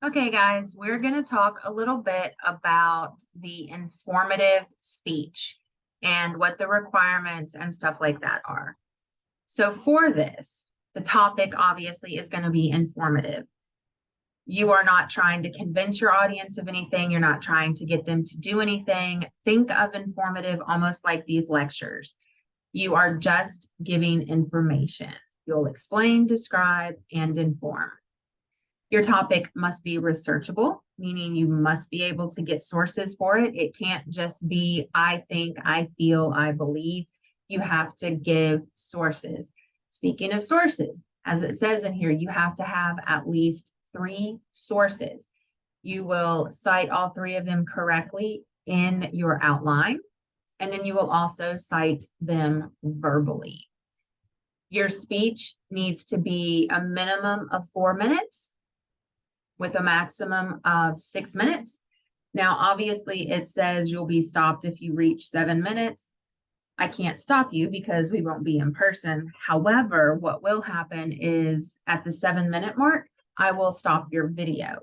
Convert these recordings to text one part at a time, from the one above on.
Okay, guys, we're going to talk a little bit about the informative speech and what the requirements and stuff like that are. So for this, the topic obviously is going to be informative. You are not trying to convince your audience of anything. You're not trying to get them to do anything. Think of informative almost like these lectures. You are just giving information. You'll explain, describe, and inform. Your topic must be researchable, meaning you must be able to get sources for it. It can't just be, I think, I feel, I believe. You have to give sources. Speaking of sources, as it says in here, you have to have at least 3 sources. You will cite all 3 of them correctly in your outline, and then you will also cite them verbally. Your speech needs to be a minimum of 4 minutes with a maximum of 6 minutes. Now, obviously, it says you'll be stopped if you reach 7 minutes. I can't stop you because we won't be in person. However, what will happen is at the 7-minute mark, I will stop your video,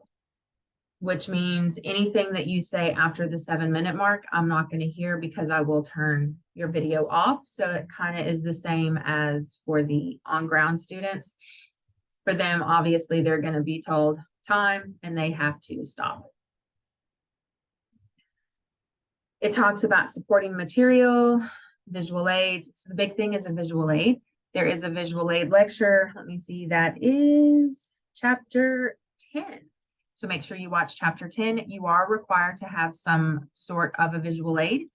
which means anything that you say after the 7-minute mark, I'm not going to hear because I will turn your video off. So it kind of is the same as for the on-ground students. For them, obviously, they're going to be told time and they have to stop. It talks about supporting material, visual aids. So the big thing is a visual aid. There is a visual aid lecture. Let me see, that is chapter 10. So make sure you watch chapter 10. You are required to have some sort of a visual aid.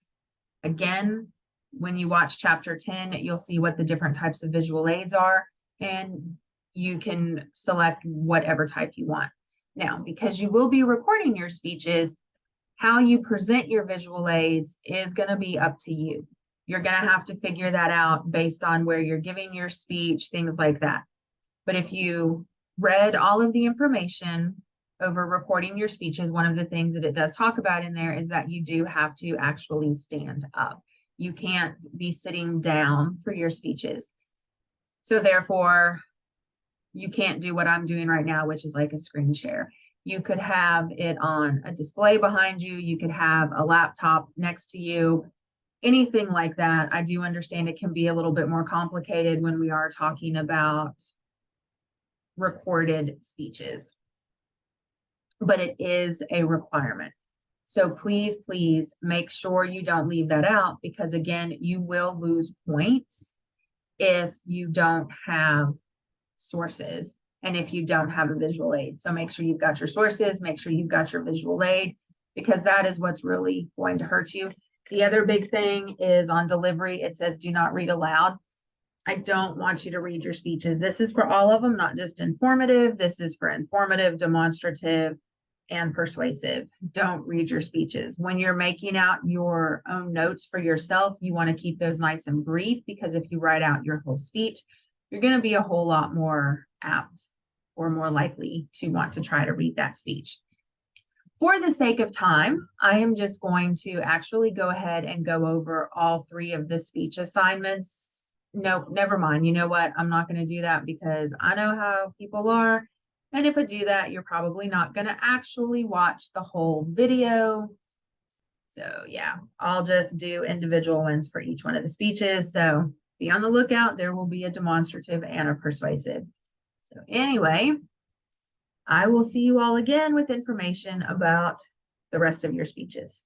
Again, when you watch chapter 10, you'll see what the different types of visual aids are, and you can select whatever type you want. Now, because you will be recording your speeches, how you present your visual aids is going to be up to you. You're going to have to figure that out based on where you're giving your speech, things like that. But if you read all of the information over recording your speeches, one of the things that it does talk about in there is that you do have to actually stand up. You can't be sitting down for your speeches. So therefore, you can't do what I'm doing right now, which is like a screen share. You could have it on a display behind you. You could have a laptop next to you, anything like that. I do understand it can be a little bit more complicated when we are talking about recorded speeches, but it is a requirement. So please, please make sure you don't leave that out, because again, you will lose points if you don't have sources and if you don't have a visual aid. So make sure you've got your sources, make sure you've got your visual aid, because that is what's really going to hurt you. The other big thing is on delivery. It says do not read aloud. I don't want you to read your speeches. This is for all of them, not just informative. This is for informative, demonstrative, and persuasive. Don't read your speeches. When you're making out your own notes for yourself, you want to keep those nice and brief, because if you write out your whole speech, you're going to be a whole lot more apt or more likely to want to try to read that speech. For the sake of time, I am just going to actually go ahead and go over all 3 of the speech assignments. No, never mind. You know what? I'm not going to do that because I know how people are. And if I do that, you're probably not going to actually watch the whole video. So yeah, I'll just do individual ones for each one of the speeches. So be on the lookout. There will be a demonstrative and a persuasive. So anyway, I will see you all again with information about the rest of your speeches.